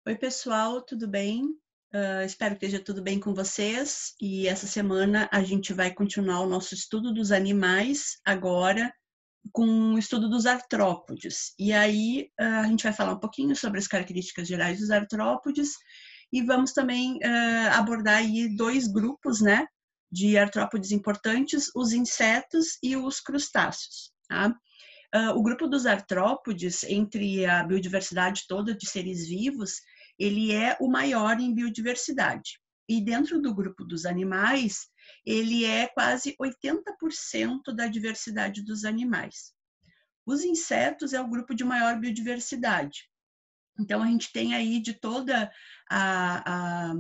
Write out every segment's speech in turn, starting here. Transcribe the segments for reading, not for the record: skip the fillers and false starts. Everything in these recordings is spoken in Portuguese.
Oi, pessoal, tudo bem? Espero que esteja tudo bem com vocês. E essa semana a gente vai continuar o nosso estudo dos animais, agora com o estudo dos artrópodes. E aí a gente vai falar um pouquinho sobre as características gerais dos artrópodes e vamos também abordar aí dois grupos, né, de artrópodes importantes, os insetos e os crustáceos, tá? O grupo dos artrópodes, entre a biodiversidade toda de seres vivos, ele é o maior em biodiversidade. E dentro do grupo dos animais, ele é quase 80% da diversidade dos animais. Os insetos é o grupo de maior biodiversidade. Então, a gente tem aí de toda a, a,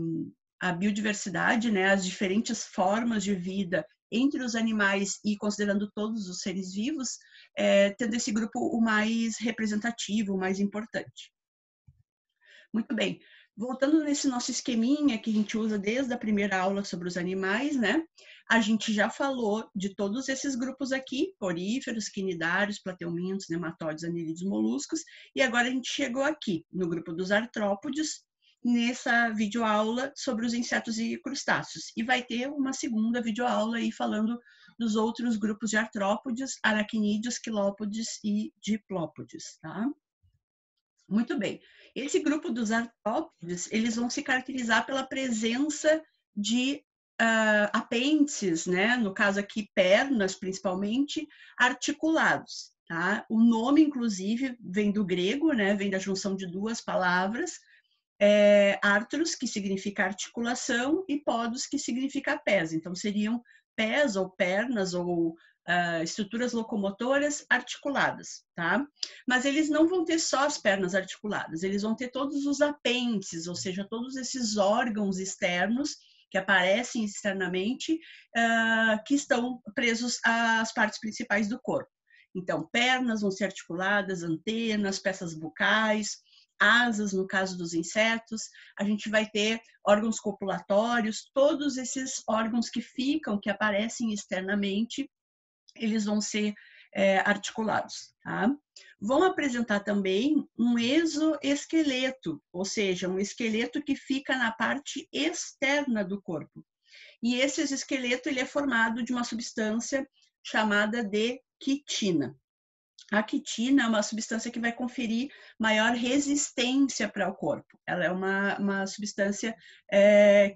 a biodiversidade, né, as diferentes formas de vida entre os animais e considerando todos os seres vivos, tendo esse grupo o mais representativo, o mais importante. Muito bem. Voltando nesse nosso esqueminha que a gente usa desde a primeira aula sobre os animais, né? A gente já falou de todos esses grupos aqui, poríferos, quinidários, plateumintos, nematóides, anelídeos, moluscos, e agora a gente chegou aqui no grupo dos artrópodes, nessa videoaula sobre os insetos e crustáceos. E vai ter uma segunda videoaula aí falando dos outros grupos de artrópodes, aracnídeos, quilópodes e diplópodes, tá? Muito bem. Esse grupo dos artrópodes, eles vão se caracterizar pela presença de apêndices, né? No caso aqui, pernas, principalmente, articulados. Tá? O nome, inclusive, vem do grego, né? Vem da junção de duas palavras, artros, que significa articulação, e podos, que significa pés. Então, seriam pés ou pernas ou estruturas locomotoras articuladas, tá? Mas eles não vão ter só as pernas articuladas, eles vão ter todos os apêndices, ou seja, todos esses órgãos externos que aparecem externamente, que estão presos às partes principais do corpo. Então, pernas vão ser articuladas, antenas, peças bucais, asas, no caso dos insetos, a gente vai ter órgãos copulatórios, todos esses órgãos que ficam, que aparecem externamente, eles vão ser articulados. Tá? Vão apresentar também um exoesqueleto, ou seja, um esqueleto que fica na parte externa do corpo. E esse exoesqueleto ele é formado de uma substância chamada de quitina. A quitina é uma substância que vai conferir maior resistência para o corpo. Ela é uma substância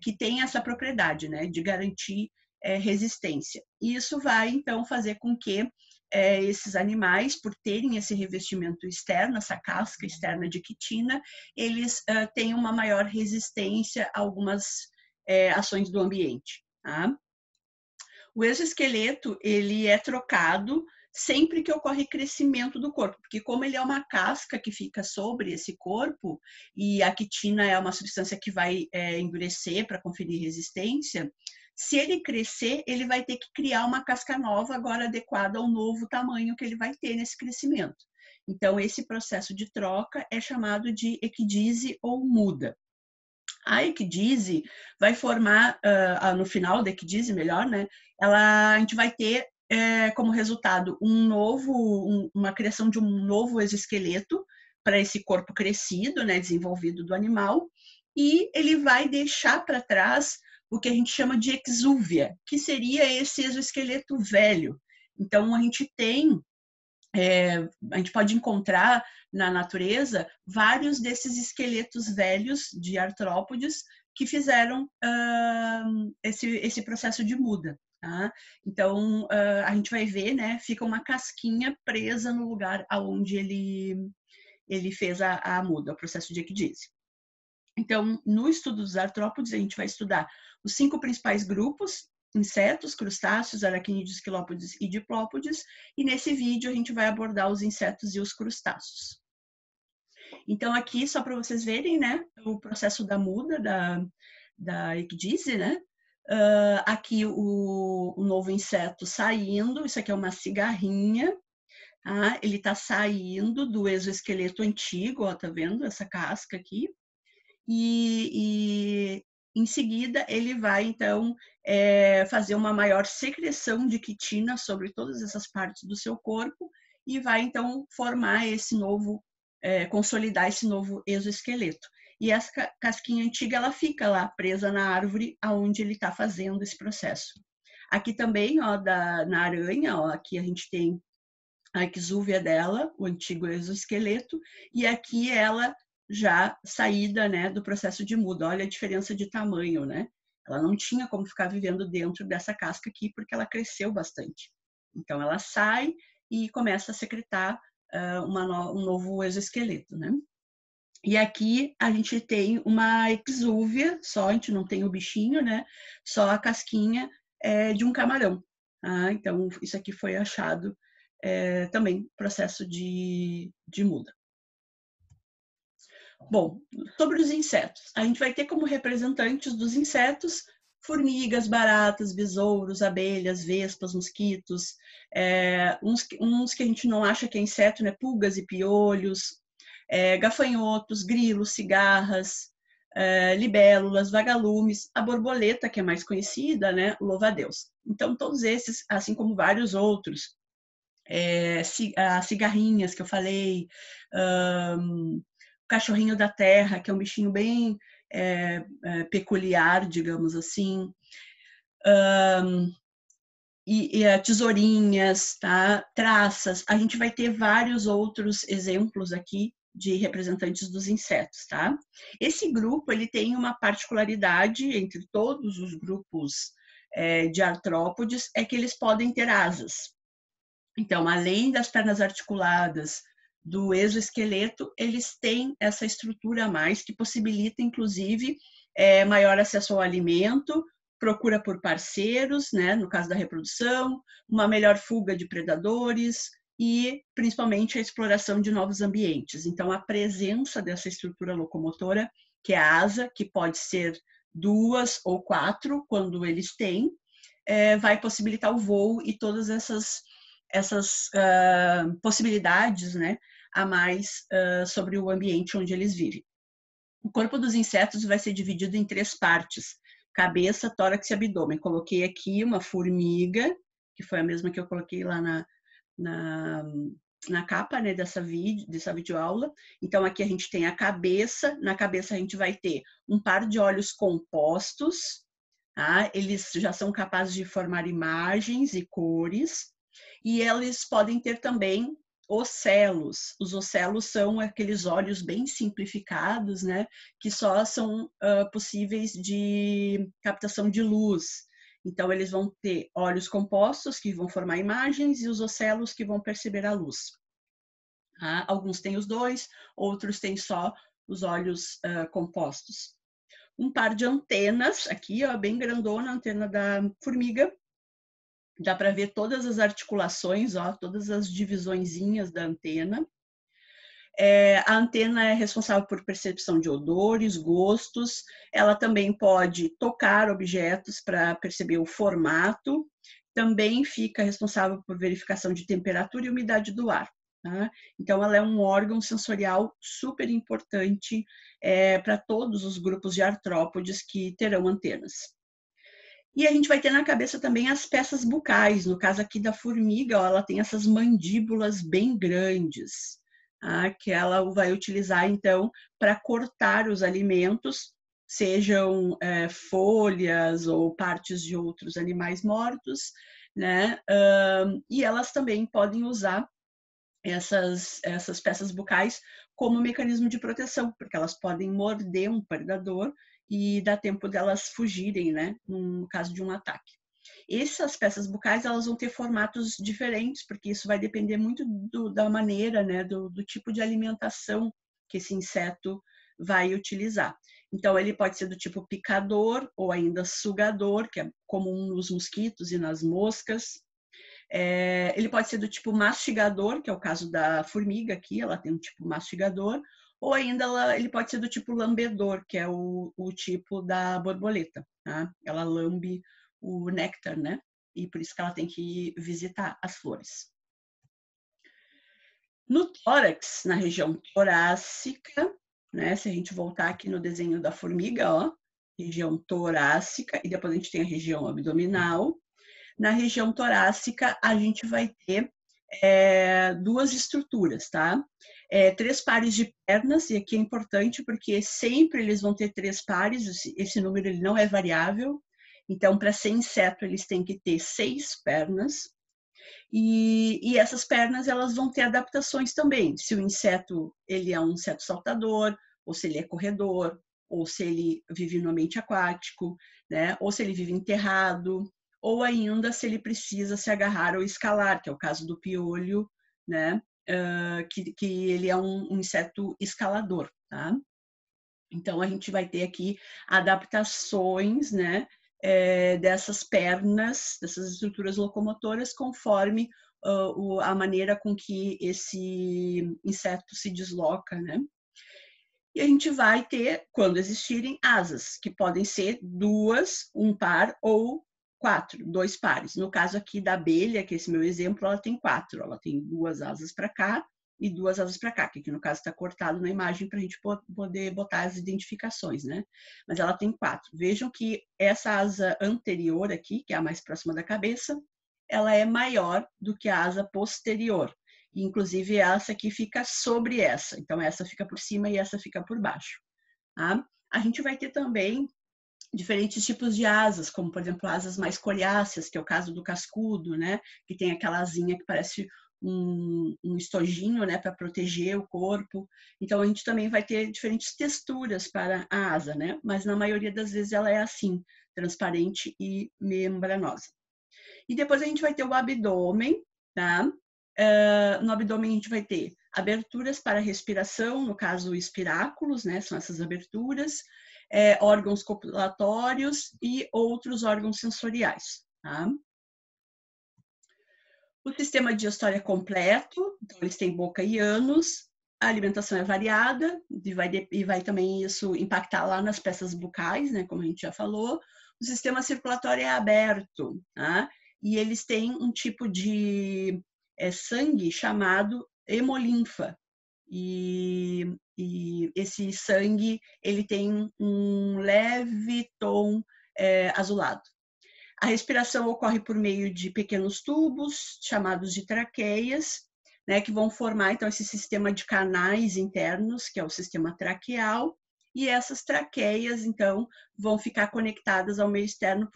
que tem essa propriedade, né, de garantir resistência. E isso vai, então, fazer com que esses animais, por terem esse revestimento externo, essa casca externa de quitina, eles tenham uma maior resistência a algumas ações do ambiente. Tá? O exoesqueleto, ele é trocado sempre que ocorre crescimento do corpo, porque como ele é uma casca que fica sobre esse corpo, e a quitina é uma substância que vai endurecer para conferir resistência, se ele crescer, ele vai ter que criar uma casca nova, agora adequada ao novo tamanho que ele vai ter nesse crescimento. Então, esse processo de troca é chamado de equidise ou muda. A ecdise vai formar, no final da ecdise, melhor, né? A gente vai ter como resultado uma criação de um novo exoesqueleto para esse corpo crescido, né, desenvolvido do animal, e ele vai deixar para trás o que a gente chama de exúvia, que seria esse exoesqueleto velho. Então, a gente tem a gente pode encontrar na natureza vários desses esqueletos velhos de artrópodes que fizeram esse processo de muda. Tá? Então, a gente vai ver, né, fica uma casquinha presa no lugar aonde ele fez a muda, o processo de ecdise. Então, no estudo dos artrópodes, a gente vai estudar os 5 principais grupos: insetos, crustáceos, aracnídeos, quilópodes e diplópodes, e nesse vídeo a gente vai abordar os insetos e os crustáceos. Então, aqui, só para vocês verem, né, o processo da muda da ecdise, né? Aqui o novo inseto saindo, isso aqui é uma cigarrinha, tá? Ele está saindo do exoesqueleto antigo, ó, tá vendo essa casca aqui? E em seguida ele vai então fazer uma maior secreção de quitina sobre todas essas partes do seu corpo e vai então formar esse novo, consolidar esse novo exoesqueleto. e essa casquinha antiga ela fica lá presa na árvore aonde ele está fazendo esse processo. Aqui também, ó, na aranha, ó, aqui a gente tem a exúvia dela, o antigo exoesqueleto, e aqui ela já saída, né, do processo de muda. Olha a diferença de tamanho, né? Ela não tinha como ficar vivendo dentro dessa casca aqui porque ela cresceu bastante. Então ela sai e começa a secretar um novo exoesqueleto, né? E aqui a gente tem uma exúvia, só a gente não tem o bichinho, né? Só a casquinha de um camarão. Ah, então isso aqui foi achado também processo de muda. Bom, sobre os insetos, a gente vai ter como representantes dos insetos formigas, baratas, besouros, abelhas, vespas, mosquitos, uns que a gente não acha que é inseto, né? Pulgas e piolhos, gafanhotos, grilos, cigarras, libélulas, vagalumes, a borboleta, que é mais conhecida, né? Louva-a-Deus. Então, todos esses, assim como vários outros, as cigarrinhas que eu falei, o cachorrinho da terra, que é um bichinho bem peculiar, digamos assim, e tesourinhas, tá? Traças. A gente vai ter vários outros exemplos aqui de representantes dos insetos, tá? Esse grupo ele tem uma particularidade entre todos os grupos de artrópodes, é que eles podem ter asas. Então, além das pernas articuladas, do exoesqueleto, eles têm essa estrutura a mais que possibilita, inclusive, maior acesso ao alimento, procura por parceiros, né, no caso da reprodução, uma melhor fuga de predadores e, principalmente, a exploração de novos ambientes. Então, a presença dessa estrutura locomotora, que é a asa, que pode ser 2 ou 4, quando eles têm, vai possibilitar o voo e todas essas possibilidades, né, a mais sobre o ambiente onde eles vivem. O corpo dos insetos vai ser dividido em 3 partes: cabeça, tórax e abdômen. Coloquei aqui uma formiga, que foi a mesma que eu coloquei lá na capa, né, dessa videoaula. Então, aqui a gente tem a cabeça. Na cabeça a gente vai ter um par de olhos compostos. Tá? Eles já são capazes de formar imagens e cores. E eles podem ter também ocelos. Os ocelos são aqueles olhos bem simplificados, né, que só são possíveis de captação de luz. Então, eles vão ter olhos compostos, que vão formar imagens, e os ocelos, que vão perceber a luz. Alguns têm os dois, outros têm só os olhos compostos. Um par de antenas, aqui, ó, bem grandona, a antena da formiga. Dá para ver todas as articulações, ó, todas as divisõezinhas da antena. A antena é responsável por percepção de odores, gostos. Ela também pode tocar objetos para perceber o formato. Também fica responsável por verificação de temperatura e umidade do ar. Tá? Então, ela é um órgão sensorial super importante para todos os grupos de artrópodes que terão antenas. E a gente vai ter na cabeça também as peças bucais. No caso aqui da formiga, ó, ela tem essas mandíbulas bem grandes, tá? Que ela vai utilizar, então, para cortar os alimentos, sejam folhas ou partes de outros animais mortos, né? E elas também podem usar essas peças bucais como mecanismo de proteção, porque elas podem morder um predador e dá tempo delas fugirem, né, no caso de um ataque. Essas peças bucais, elas vão ter formatos diferentes, porque isso vai depender muito da maneira, né, do tipo de alimentação que esse inseto vai utilizar. Então, ele pode ser do tipo picador ou ainda sugador, que é comum nos mosquitos e nas moscas. Ele pode ser do tipo mastigador, que é o caso da formiga aqui, ela tem um tipo mastigador, ou ainda ele pode ser do tipo lambedor, que é o tipo da borboleta. Tá? Ela lambe o néctar, né? E por isso que ela tem que visitar as flores. No tórax, na região torácica, né? Se a gente voltar aqui no desenho da formiga, ó, região torácica, e depois a gente tem a região abdominal. Na região torácica, a gente vai ter 2 estruturas, tá? 3 pares de pernas, e aqui é importante porque sempre eles vão ter 3 pares, esse número ele não é variável. Então, para ser inseto, eles têm que ter 6 pernas. E essas pernas elas vão ter adaptações também. Se o inseto ele é um inseto saltador, ou se ele é corredor, ou se ele vive no ambiente aquático, né? Ou se ele vive enterrado, ou ainda se ele precisa se agarrar ou escalar, que é o caso do piolho, né? Que ele é um inseto escalador, tá? Então a gente vai ter aqui adaptações, né? Dessas pernas, dessas estruturas locomotoras, conforme a maneira com que esse inseto se desloca, né? E a gente vai ter, quando existirem, asas, que podem ser 2, 1 par ou 4, 2 pares. No caso aqui da abelha, que é esse meu exemplo, ela tem 4. Ela tem 2 asas para cá e 2 asas para cá, que aqui no caso está cortado na imagem para a gente poder botar as identificações, né? Mas ela tem 4. Vejam que essa asa anterior aqui, que é a mais próxima da cabeça, ela é maior do que a asa posterior. Inclusive, essa aqui fica sobre essa. Então, essa fica por cima e essa fica por baixo. Tá? A gente vai ter também diferentes tipos de asas, como, por exemplo, asas mais coriáceas, que é o caso do cascudo, né? Que tem aquela asinha que parece um estojinho, né? Para proteger o corpo. Então, a gente também vai ter diferentes texturas para a asa, né? Mas, na maioria das vezes, ela é assim, transparente e membranosa. E depois a gente vai ter o abdômen, tá? No abdômen a gente vai ter aberturas para respiração, no caso espiráculos, né? São essas aberturas, órgãos copulatórios e outros órgãos sensoriais, tá? O sistema digestório é completo, então eles têm boca e ânus, a alimentação é variada e vai também isso impactar lá nas peças bucais, né? Como a gente já falou. O sistema circulatório é aberto, tá? E eles têm um tipo de sangue chamado hemolinfa. E esse sangue ele tem um leve tom azulado. A respiração ocorre por meio de pequenos tubos, chamados de traqueias, né, que vão formar então esse sistema de canais internos, que é o sistema traqueal, e essas traqueias, então, vão ficar conectadas ao meio externo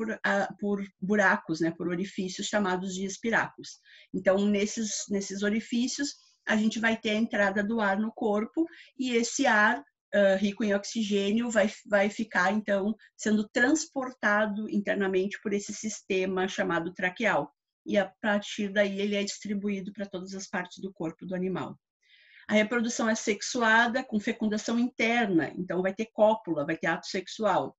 por buracos, né, por orifícios chamados de espiráculos. Então, nesses orifícios, a gente vai ter a entrada do ar no corpo e esse ar rico em oxigênio vai ficar, então, sendo transportado internamente por esse sistema chamado traqueal. E a partir daí ele é distribuído para todas as partes do corpo do animal. A reprodução é sexuada com fecundação interna, então vai ter cópula, vai ter ato sexual.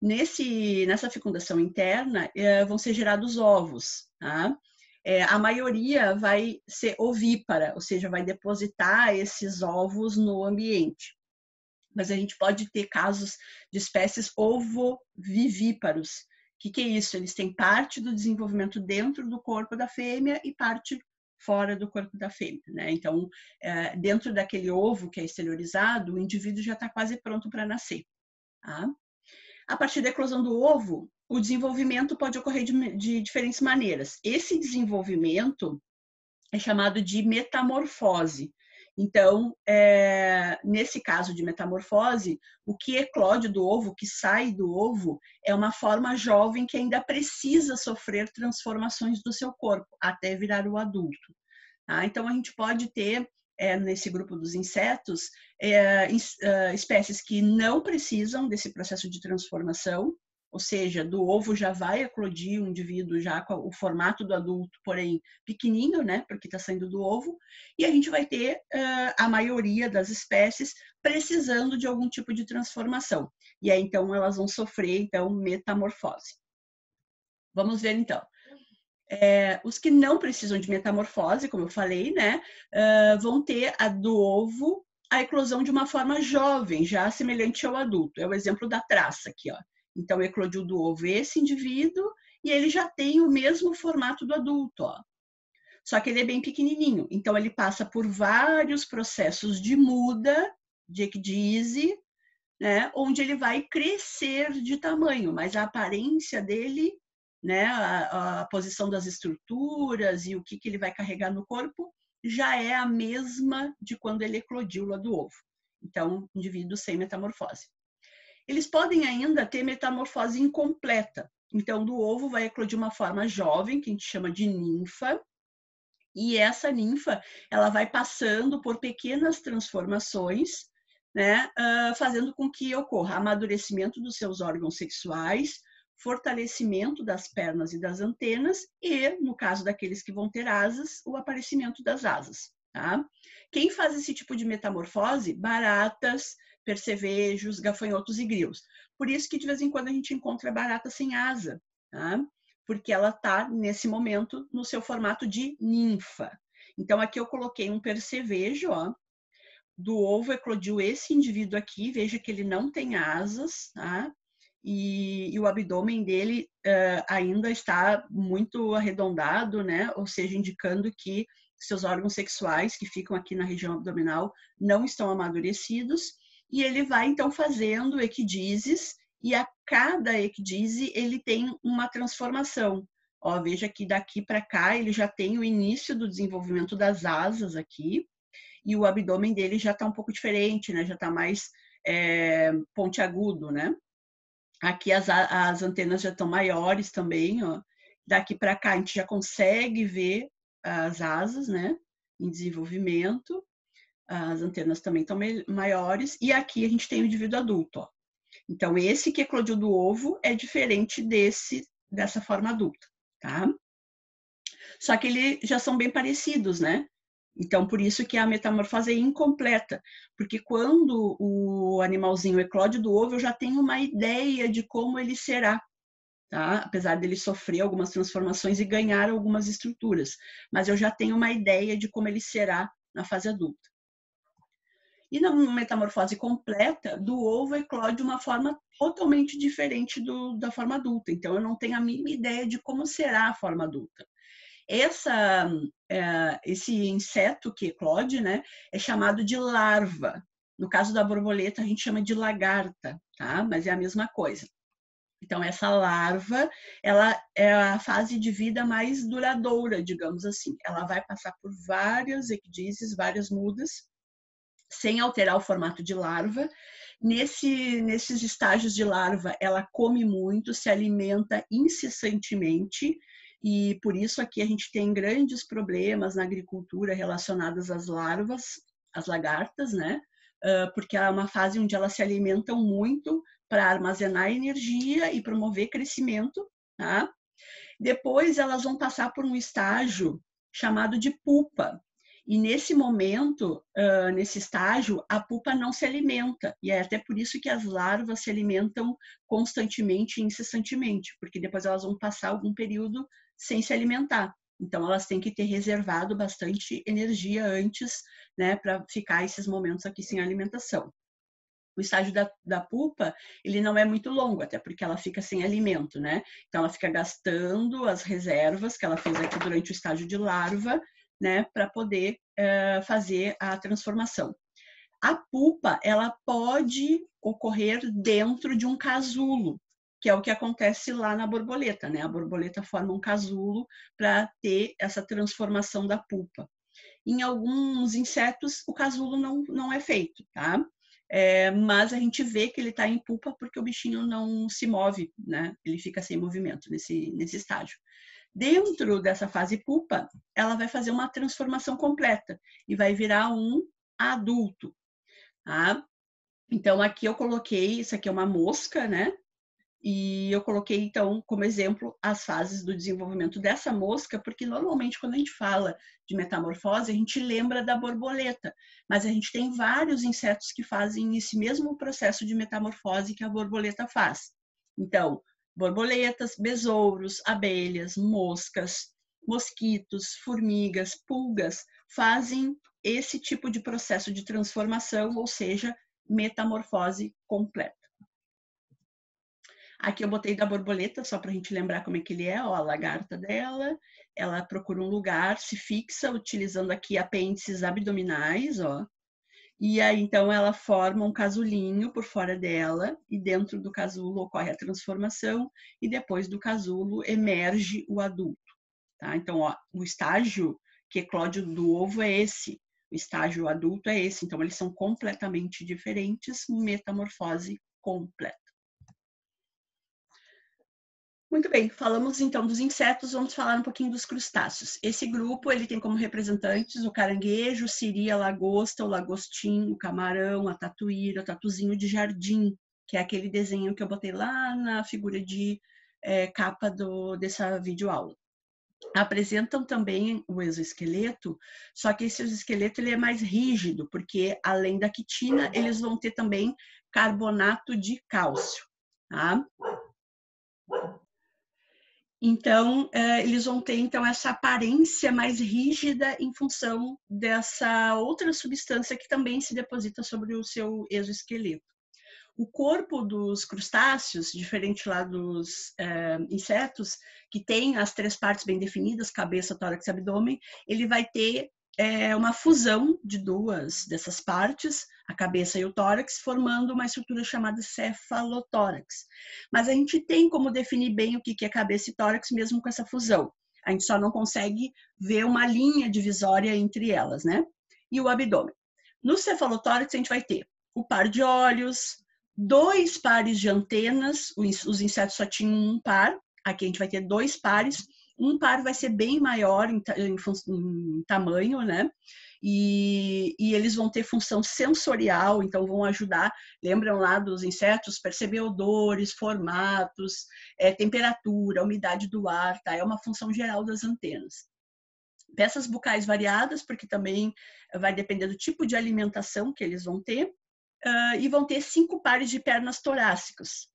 Nessa fecundação interna vão ser gerados ovos, tá? A maioria vai ser ovípara, ou seja, vai depositar esses ovos no ambiente. Mas a gente pode ter casos de espécies ovovivíparos. O que é isso? Eles têm parte do desenvolvimento dentro do corpo da fêmea e parte fora do corpo da fêmea, né? Então, dentro daquele ovo que é exteriorizado, o indivíduo já está quase pronto para nascer. Tá? A partir da eclosão do ovo, o desenvolvimento pode ocorrer de diferentes maneiras. Esse desenvolvimento é chamado de metamorfose. Então, nesse caso de metamorfose, o que eclode do ovo, o que sai do ovo, é uma forma jovem que ainda precisa sofrer transformações do seu corpo até virar o adulto. Tá? Então, a gente pode ter, nesse grupo dos insetos, espécies que não precisam desse processo de transformação, ou seja, do ovo já vai eclodir um indivíduo já com o formato do adulto, porém pequenininho, né, porque está saindo do ovo, e a gente vai ter a maioria das espécies precisando de algum tipo de transformação. E aí, então, elas vão sofrer, então, metamorfose. Vamos ver, então. Os que não precisam de metamorfose, como eu falei, né, vão ter do ovo a eclosão de uma forma jovem, já semelhante ao adulto. É o exemplo da traça aqui, ó. Então, eclodiu do ovo esse indivíduo e ele já tem o mesmo formato do adulto, ó. Só que ele é bem pequenininho. Então, ele passa por vários processos de muda, de ecdise, né, onde ele vai crescer de tamanho, mas a aparência dele, né, a posição das estruturas e o que ele vai carregar no corpo já é a mesma de quando ele eclodiu lá do ovo. Então, indivíduos sem metamorfose. Eles podem ainda ter metamorfose incompleta. Então, do ovo vai eclodir uma forma jovem, que a gente chama de ninfa, e essa ninfa, ela vai passando por pequenas transformações, né, fazendo com que ocorra amadurecimento dos seus órgãos sexuais, fortalecimento das pernas e das antenas e, no caso daqueles que vão ter asas, o aparecimento das asas. Tá? Quem faz esse tipo de metamorfose? Baratas, percevejos, gafanhotos e grilos. Por isso que de vez em quando a gente encontra barata sem asa, tá? Porque ela está, nesse momento, no seu formato de ninfa. Então, aqui eu coloquei um percevejo, ó, do ovo eclodiu esse indivíduo aqui, veja que ele não tem asas, tá? E o abdômen dele ainda está muito arredondado, né? Ou seja, indicando que seus órgãos sexuais, que ficam aqui na região abdominal, não estão amadurecidos, e ele vai, então, fazendo equidizes, e a cada equidise ele tem uma transformação. Ó, veja que daqui para cá ele já tem o início do desenvolvimento das asas aqui, e o abdômen dele já está um pouco diferente, né? Já está mais pontiagudo, né? Aqui as antenas já estão maiores também, ó. Daqui para cá a gente já consegue ver as asas, né? Em desenvolvimento. As antenas também estão maiores. E aqui a gente tem o indivíduo adulto, ó. Então, esse que eclodiu do ovo é diferente dessa forma adulta, tá? Só que eles já são bem parecidos, né? Então, por isso que a metamorfose é incompleta, porque quando o animalzinho eclode do ovo, eu já tenho uma ideia de como ele será, tá? Apesar dele sofrer algumas transformações e ganhar algumas estruturas, mas eu já tenho uma ideia de como ele será na fase adulta. E na metamorfose completa, do ovo eclode uma forma totalmente diferente da forma adulta. Então, eu não tenho a mínima ideia de como será a forma adulta. Esse inseto que eclode, né, é chamado de larva. No caso da borboleta, a gente chama de lagarta, tá? Mas é a mesma coisa. Então, essa larva, ela é a fase de vida mais duradoura, digamos assim. Ela vai passar por várias equidizes, várias mudas, sem alterar o formato de larva. Nesses estágios de larva, ela come muito, se alimenta incessantemente, e por isso aqui a gente tem grandes problemas na agricultura relacionados às larvas, às lagartas, né? Porque é uma fase onde elas se alimentam muito para armazenar energia e promover crescimento, tá? Depois elas vão passar por um estágio chamado de pupa. E nesse momento, nesse estágio, a pupa não se alimenta. E é até por isso que as larvas se alimentam constantemente e incessantemente, porque depois elas vão passar algum período sem se alimentar. Então, elas têm que ter reservado bastante energia antes, né, para ficar esses momentos aqui sem alimentação. O estágio da pupa, ele não é muito longo, até porque ela fica sem alimento, né? Então, ela fica gastando as reservas que ela fez aqui durante o estágio de larva, né, para poder fazer a transformação. A pupa, ela pode ocorrer dentro de um casulo, que é o que acontece lá na borboleta, né? A borboleta forma um casulo para ter essa transformação da pupa. Em alguns insetos, o casulo não é feito, tá? Mas a gente vê que ele está em pupa porque o bichinho não se move, né? Ele fica sem movimento nesse estágio. Dentro dessa fase pupa, ela vai fazer uma transformação completa e vai virar um adulto, tá? Então, aqui eu coloquei, isso aqui é uma mosca, né? E eu coloquei, então, como exemplo, as fases do desenvolvimento dessa mosca, porque normalmente quando a gente fala de metamorfose, a gente lembra da borboleta, mas a gente tem vários insetos que fazem esse mesmo processo de metamorfose que a borboleta faz. Então, borboletas, besouros, abelhas, moscas, mosquitos, formigas, pulgas fazem esse tipo de processo de transformação, ou seja, metamorfose completa. Aqui eu botei da borboleta, só para a gente lembrar como é que ele é, ó, a lagarta dela. Ela procura um lugar, se fixa, utilizando aqui apêndices abdominais, ó. E aí, então, ela forma um casulinho por fora dela, e dentro do casulo ocorre a transformação, e depois do casulo emerge o adulto, tá? Então, ó, o estágio que eclódio do ovo é esse, o estágio adulto é esse, então eles são completamente diferentes, metamorfose completa. Muito bem, falamos então dos insetos, vamos falar um pouquinho dos crustáceos. Esse grupo ele tem como representantes o caranguejo, o siri, a lagosta, o lagostim, o camarão, a tatuíra, o tatuzinho de jardim, que é aquele desenho que eu botei lá na figura de capa dessa videoaula. Apresentam também o exoesqueleto, só que esse exoesqueleto ele é mais rígido, porque além da quitina, eles vão ter também carbonato de cálcio, tá? Então, eles vão ter então essa aparência mais rígida em função dessa outra substância que também se deposita sobre o seu exoesqueleto. O corpo dos crustáceos, diferente lá dos insetos, que tem as 3 partes bem definidas, cabeça, tórax e abdômen, ele vai ter uma fusão de 2 dessas partes, a cabeça e o tórax, formando uma estrutura chamada cefalotórax. Mas a gente tem como definir bem o que é cabeça e tórax mesmo com essa fusão. A gente só não consegue ver uma linha divisória entre elas, né? E o abdômen. No cefalotórax a gente vai ter o par de olhos, 2 pares de antenas, os insetos só tinham um par, aqui a gente vai ter 2 pares, um par vai ser bem maior em tamanho, né? E eles vão ter função sensorial, então vão ajudar, lembram lá dos insetos, perceber odores, formatos, temperatura, umidade do ar, tá? É uma função geral das antenas. Peças bucais variadas, porque também vai depender do tipo de alimentação que eles vão ter, e vão ter 5 pares de pernas torácicas.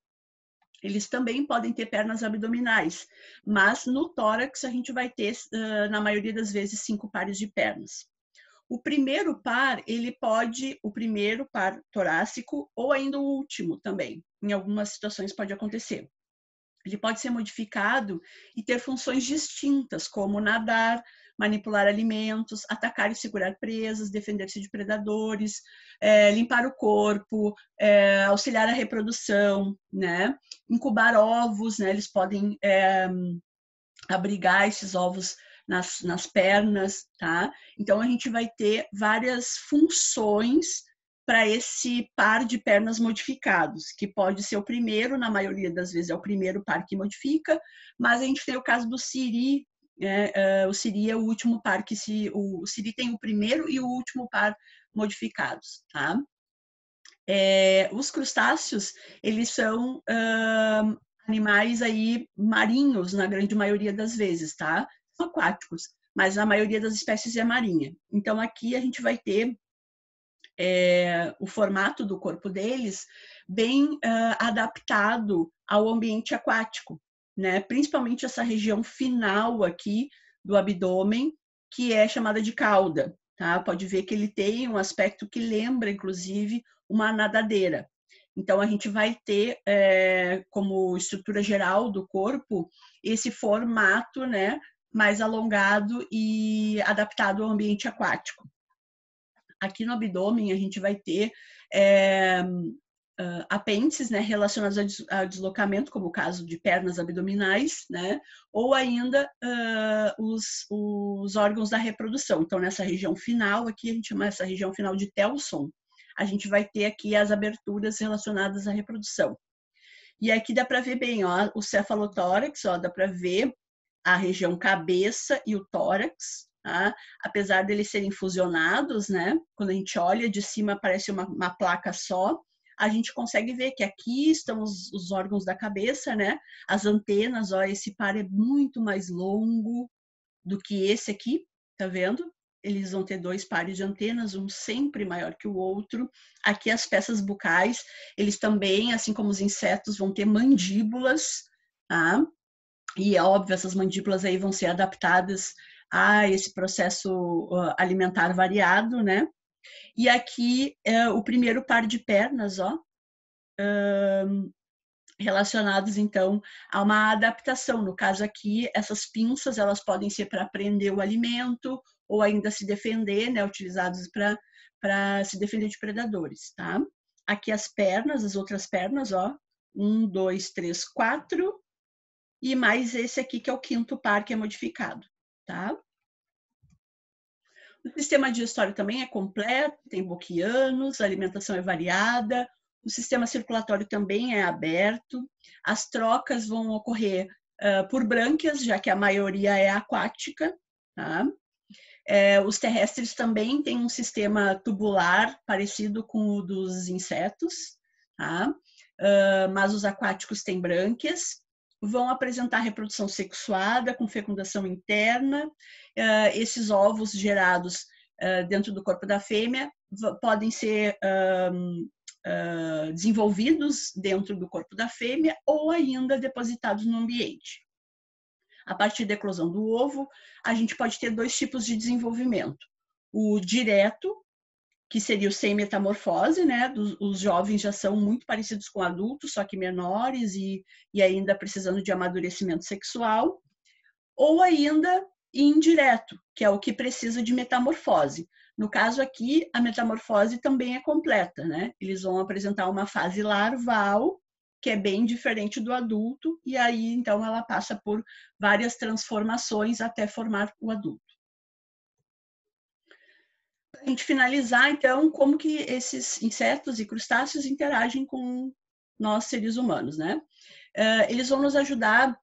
Eles também podem ter pernas abdominais, mas no tórax a gente vai ter, na maioria das vezes, 5 pares de pernas. O primeiro par, o primeiro par torácico ou ainda o último também, em algumas situações pode acontecer. Ele pode ser modificado e ter funções distintas, como nadar, manipular alimentos, atacar e segurar presas, defender-se de predadores, limpar o corpo, auxiliar a reprodução, né? Incubar ovos, né? Eles podem abrigar esses ovos nas pernas, tá? Então a gente vai ter várias funções para esse par de pernas modificados, que pode ser o primeiro, na maioria das vezes é o primeiro par que modifica, mas a gente tem o caso do siri, o siri é o último par que o siri tem o primeiro e o último par modificados, tá? Os crustáceos, eles são animais aí marinhos na grande maioria das vezes, tá? São aquáticos, mas a maioria das espécies é marinha. Então aqui a gente vai ter o formato do corpo deles bem adaptado ao ambiente aquático, né? Principalmente essa região final aqui do abdômen, que é chamada de cauda, tá? Pode ver que ele tem um aspecto que lembra, inclusive, uma nadadeira. Então, a gente vai ter, como estrutura geral do corpo, esse formato, né, mais alongado e adaptado ao ambiente aquático. Aqui no abdômen, a gente vai ter apêndices, né, relacionados ao deslocamento, como o caso de pernas abdominais, né, ou ainda os órgãos da reprodução. Então, nessa região final, aqui a gente chama essa região final de Telson, a gente vai ter aqui as aberturas relacionadas à reprodução. E aqui dá para ver bem, ó, o cefalotórax, ó, dá para ver a região cabeça e o tórax, tá? Apesar deles serem fusionados, né? Quando a gente olha de cima parece uma placa só, a gente consegue ver que aqui estão os órgãos da cabeça, né? As antenas, ó, esse par é muito mais longo do que esse aqui, tá vendo? Eles vão ter 2 pares de antenas, um sempre maior que o outro. Aqui as peças bucais, eles também, assim como os insetos, vão ter mandíbulas, tá? E é óbvio, essas mandíbulas aí vão ser adaptadas a esse processo alimentar variado, né? E aqui o primeiro par de pernas, ó, relacionados então a uma adaptação. No caso aqui, essas pinças elas podem ser para prender o alimento ou ainda se defender, né, utilizados para se defender de predadores, tá? Aqui as pernas, as outras pernas, ó, 1, 2, 3, 4 e mais esse aqui que é o 5º par que é modificado, tá? O sistema digestório também é completo, tem boquianos, a alimentação é variada, o sistema circulatório também é aberto, as trocas vão ocorrer por brânquias, já que a maioria é aquática, tá? Os terrestres também têm um sistema tubular parecido com o dos insetos, tá? Mas os aquáticos têm brânquias, vão apresentar reprodução sexuada com fecundação interna. Esses ovos gerados dentro do corpo da fêmea podem ser desenvolvidos dentro do corpo da fêmea ou ainda depositados no ambiente. A partir da eclosão do ovo, a gente pode ter dois tipos de desenvolvimento. O direto, que seria o sem metamorfose, né? Os jovens já são muito parecidos com adultos, só que menores e ainda precisando de amadurecimento sexual. Ou ainda indireto, que é o que precisa de metamorfose. No caso aqui, a metamorfose também é completa, né? Eles vão apresentar uma fase larval, que é bem diferente do adulto, e aí, então, ela passa por várias transformações até formar o adulto. Para a gente finalizar, então, como que esses insetos e crustáceos interagem com nós, seres humanos, né? Eles vão nos ajudar,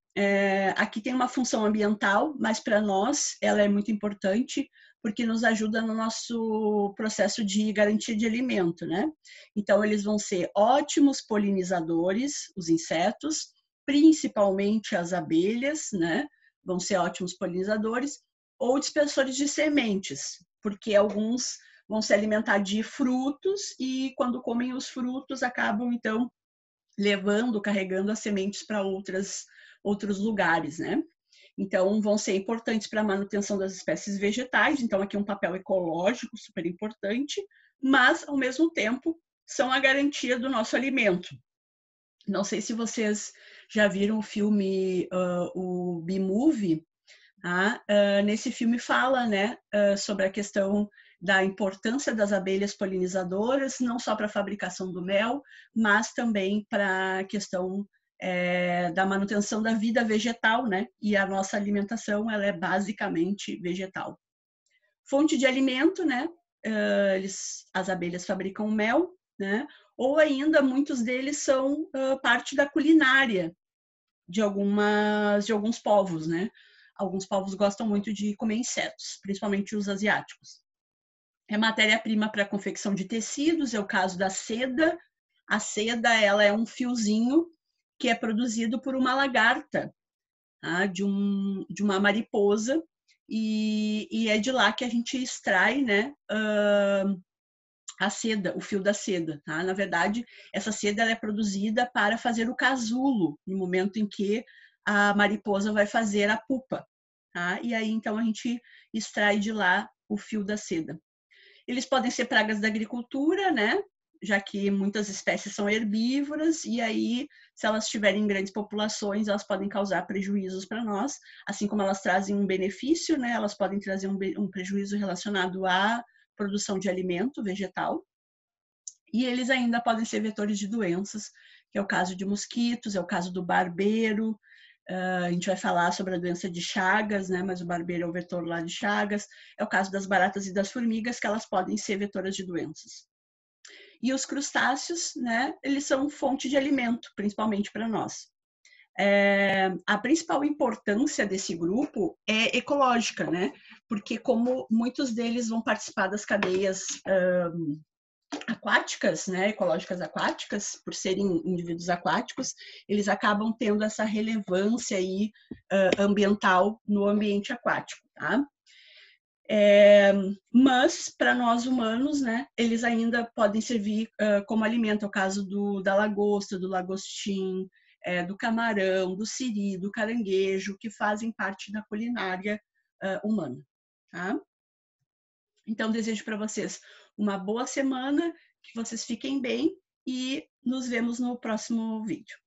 aqui tem uma função ambiental, mas para nós ela é muito importante, porque nos ajuda no nosso processo de garantia de alimento, né? Então, eles vão ser ótimos polinizadores, os insetos, principalmente as abelhas, né? Vão ser ótimos polinizadores, ou dispersores de sementes, porque alguns vão se alimentar de frutos e quando comem os frutos acabam, então, carregando as sementes para outros lugares, né? Então, vão ser importantes para a manutenção das espécies vegetais, então aqui um papel ecológico super importante, mas, ao mesmo tempo, são a garantia do nosso alimento. Não sei se vocês já viram o filme, o B-Movie. Nesse filme fala, né, sobre a questão da importância das abelhas polinizadoras, não só para a fabricação do mel, mas também para a questão da manutenção da vida vegetal, né? E a nossa alimentação ela é basicamente vegetal. Fonte de alimento, né? As abelhas fabricam mel, né? Ou ainda muitos deles são parte da culinária de alguns povos, né? Alguns povos gostam muito de comer insetos, principalmente os asiáticos. É matéria-prima para a confecção de tecidos, é o caso da seda. A seda ela é um fiozinho que é produzido por uma lagarta, tá? de uma mariposa, e é de lá que a gente extrai, né, a seda, o fio da seda. Tá? Na verdade, essa seda ela é produzida para fazer o casulo, no momento em que a mariposa vai fazer a pupa. Tá? E aí, então, a gente extrai de lá o fio da seda. Eles podem ser pragas da agricultura, né? Já que muitas espécies são herbívoras, e aí, se elas tiverem grandes populações, elas podem causar prejuízos para nós, assim como elas trazem um benefício, né? Elas podem trazer um prejuízo relacionado à produção de alimento vegetal, e eles ainda podem ser vetores de doenças, que é o caso de mosquitos, é o caso do barbeiro. A gente vai falar sobre a doença de Chagas, né? Mas o barbeiro é o vetor lá de Chagas. É o caso das baratas e das formigas, que elas podem ser vetoras de doenças. E os crustáceos, né? Eles são fonte de alimento, principalmente para nós. A principal importância desse grupo é ecológica, né? Porque como muitos deles vão participar das cadeias aquáticas, né, ecológicas aquáticas, por serem indivíduos aquáticos, eles acabam tendo essa relevância aí, ambiental no ambiente aquático, tá? Mas para nós humanos, né, eles ainda podem servir como alimento. É o caso da lagosta, do lagostim, do camarão, do siri, do caranguejo, que fazem parte da culinária humana, tá? Então, desejo para vocês uma boa semana, que vocês fiquem bem e nos vemos no próximo vídeo.